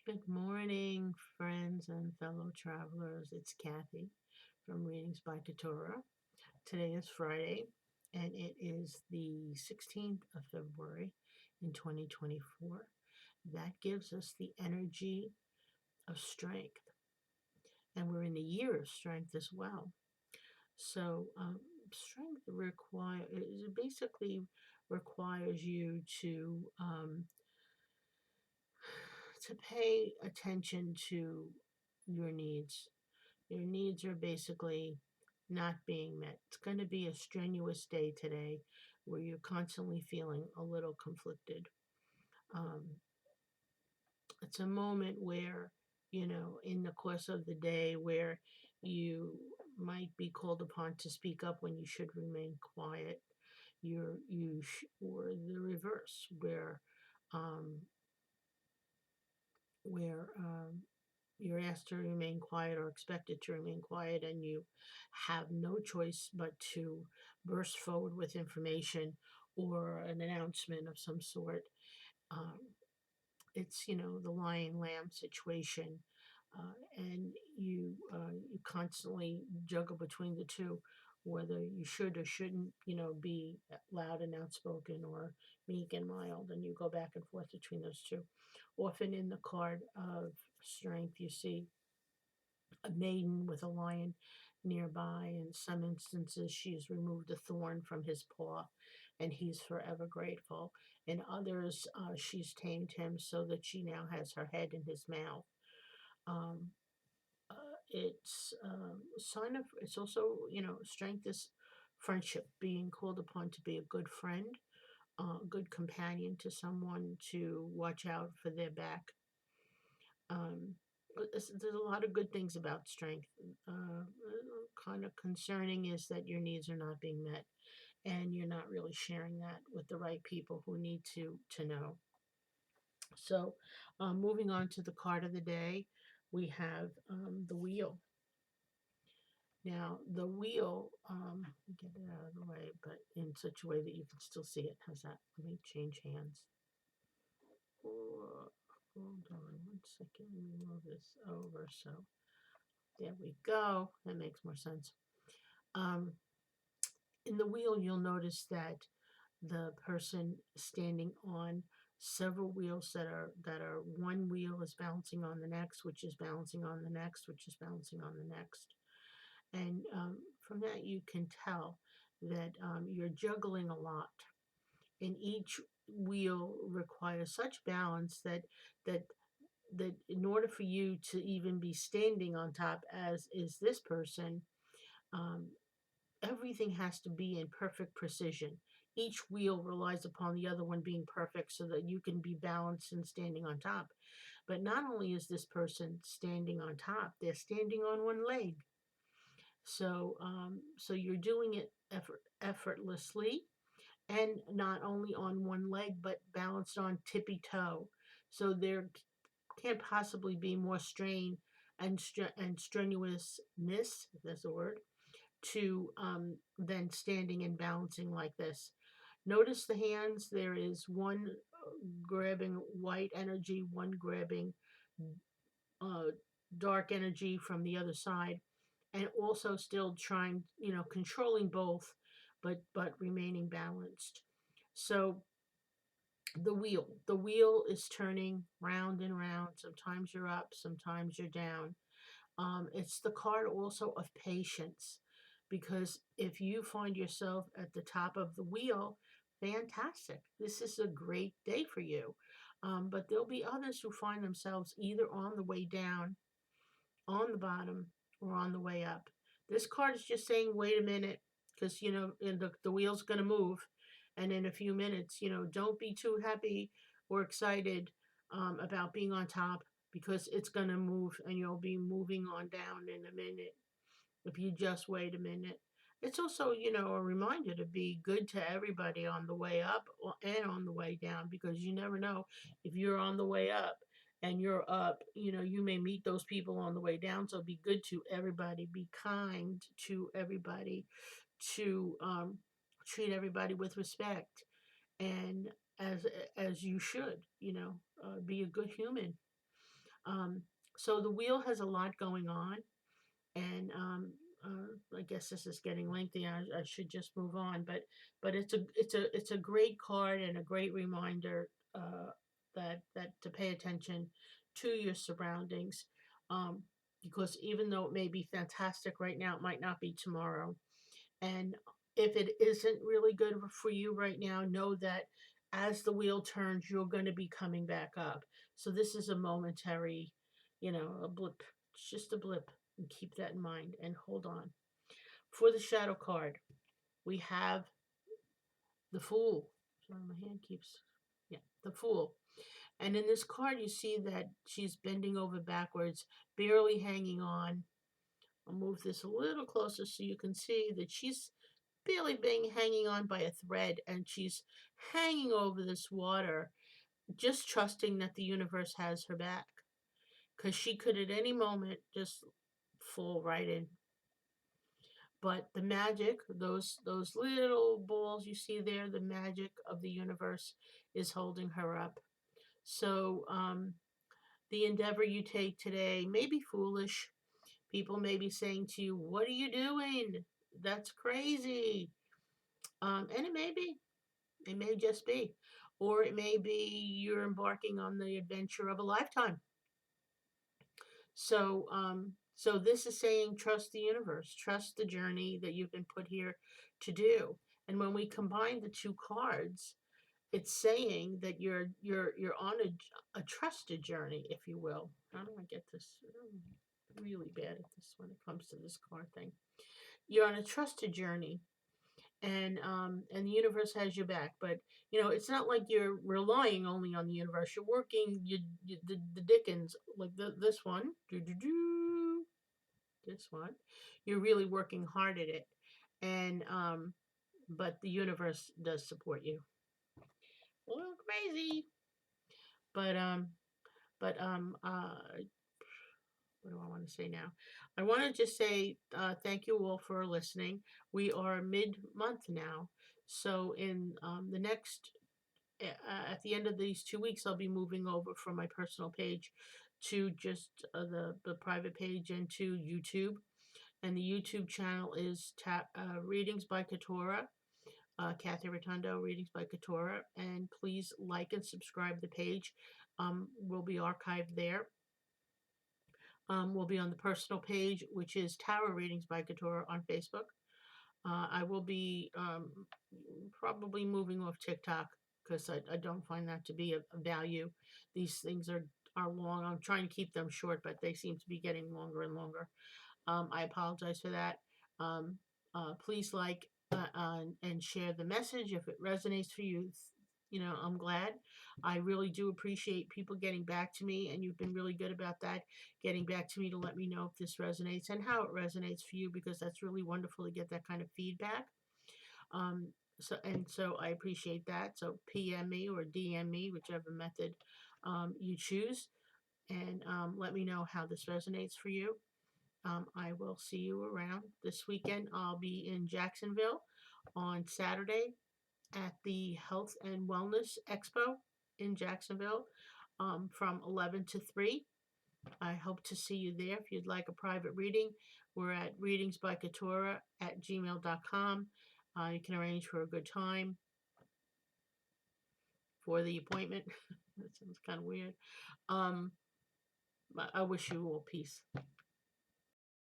Good morning, friends and fellow travelers. It's Kathy from Readings by Katora. Today is Friday, and it is the 16th of February in 2024. That gives us the energy of strength, and we're in the year of strength as well. So, strength basically requires you to pay attention to your needs. Your needs are basically not being met. It's going to be a strenuous day today where you're constantly feeling a little conflicted. Um, it's a moment where, in the course of the day, where you might be called upon to speak up when you should remain quiet. Or the reverse, um, where you're asked to remain quiet or expected to remain quiet, and you have no choice but to burst forward with information or an announcement of some sort. Um, it's the lion lamb situation, and you constantly juggle between the two, whether you should or shouldn't, be loud and outspoken or meek and mild, and you go back and forth between those two. Often in the card of strength, you see a maiden with a lion nearby. In some instances, she's removed a thorn from his paw, and he's forever grateful. In others, she's tamed him so that she now has her head in his mouth. Um, it's sign of it's also strength is friendship, being called upon to be a good friend, a good companion to someone, to watch out for their back. Um, there's a lot of good things about strength. Kind of concerning is that your needs are not being met, and you're not really sharing that with the right people who need to know. So, moving on to the card of the day, we have the wheel. Now, the wheel, let me get it out of the way, but in such a way that you can still see it. How's that? Let me change hands. Hold on one second. Let me move this over. So there we go. That makes more sense. Um, in the wheel, you'll notice that the person standing on several wheels that are one wheel is balancing on the next, which is balancing on the next, which is balancing on the next. And from that, you can tell that you're juggling a lot, and each wheel requires such balance that that in order for you to even be standing on top, as is this person, um, everything has to be in perfect precision. Each wheel relies upon the other one being perfect so that you can be balanced and standing on top. But not only is this person standing on top, they're standing on one leg. So you're doing it effortlessly, and not only on one leg, but balanced on tippy toe. So there can't possibly be more strain and strenuousness, if that's a word, to than standing and balancing like this. Notice the hands. There is one grabbing white energy, one grabbing uh, dark energy from the other side, and also still trying, controlling both, but remaining balanced. So the wheel is turning round and round. Sometimes you're up, sometimes you're down. It's the card also of patience, because if you find yourself at the top of the wheel, fantastic. This is a great day for you. But there'll be others who find themselves either on the way down, on the bottom, or on the way up. This card is just saying, wait a minute, because, the wheel's going to move. And in a few minutes, don't be too happy or excited about being on top, because it's going to move and you'll be moving on down in a minute if you just wait a minute. It's also, a reminder to be good to everybody on the way up and on the way down, because you never know if you're on the way up and you're up, you may meet those people on the way down. So be good to everybody, be kind to everybody, to treat everybody with respect, and as you should, be a good human. Um, so the wheel has a lot going on, and I guess this is getting lengthy. I should just move on, but it's a great card and a great reminder that to pay attention to your surroundings, um, because even though it may be fantastic right now, it might not be tomorrow. And if it isn't really good for you right now, know that as the wheel turns, you're going to be coming back up. So this is a momentary, a blip. It's just a blip. And keep that in mind and hold on. For the shadow card, we have the Fool. Sorry, my hand keeps. Yeah, the Fool. And in this card, you see that she's bending over backwards, barely hanging on. I'll move this a little closer so you can see that she's barely being hanging on by a thread, and she's hanging over this water, just trusting that the universe has her back, because she could at any moment just fall right in. But the magic, those little balls you see there, the magic of the universe is holding her up. So the endeavor you take today may be foolish. People may be saying to you, "What are you doing? That's crazy." And it may be. It may just be. Or it may be you're embarking on the adventure of a lifetime. So this is saying trust the universe, trust the journey that you've been put here to do. And when we combine the two cards, it's saying that you're on a trusted journey, if you will. How do I get this? I'm really bad at this when it comes to this card thing. You're on a trusted journey, and the universe has your back. But it's not like you're relying only on the universe. You're working the Dickens, like this one, this one. You're really working hard at it, and but the universe does support you. A little crazy, but what do I want to say now? I want to just say thank you all for listening. We are mid-month now, so in the next at the end of these 2 weeks, I'll be moving over from my personal page to just the private page and to YouTube. And the YouTube channel is Readings by Katora, Kathy Rotundo, Readings by Katora. And please like and subscribe the page. Will be archived there. Will be on the personal page, which is Tower Readings by Katora on Facebook. I will be probably moving off TikTok because I don't find that to be a value. These things are long. I'm trying to keep them short, but they seem to be getting longer and longer. I apologize for that. Um, Please like and share the message if it resonates for you. I'm glad. I really do appreciate people getting back to me, and you've been really good about that, getting back to me to let me know if this resonates and how it resonates for you, because that's really wonderful to get that kind of feedback. Um, so I appreciate that. So PM me or DM me, whichever method you choose, and let me know how this resonates for you. I will see you around this weekend. I'll be in Jacksonville on Saturday at the Health and Wellness Expo in Jacksonville from 11 to 3. I hope to see you there. If you'd like a private reading, we're at readingsbykatora@gmail.com. You can arrange for a good time for the appointment. That sounds kind of weird. I wish you all peace.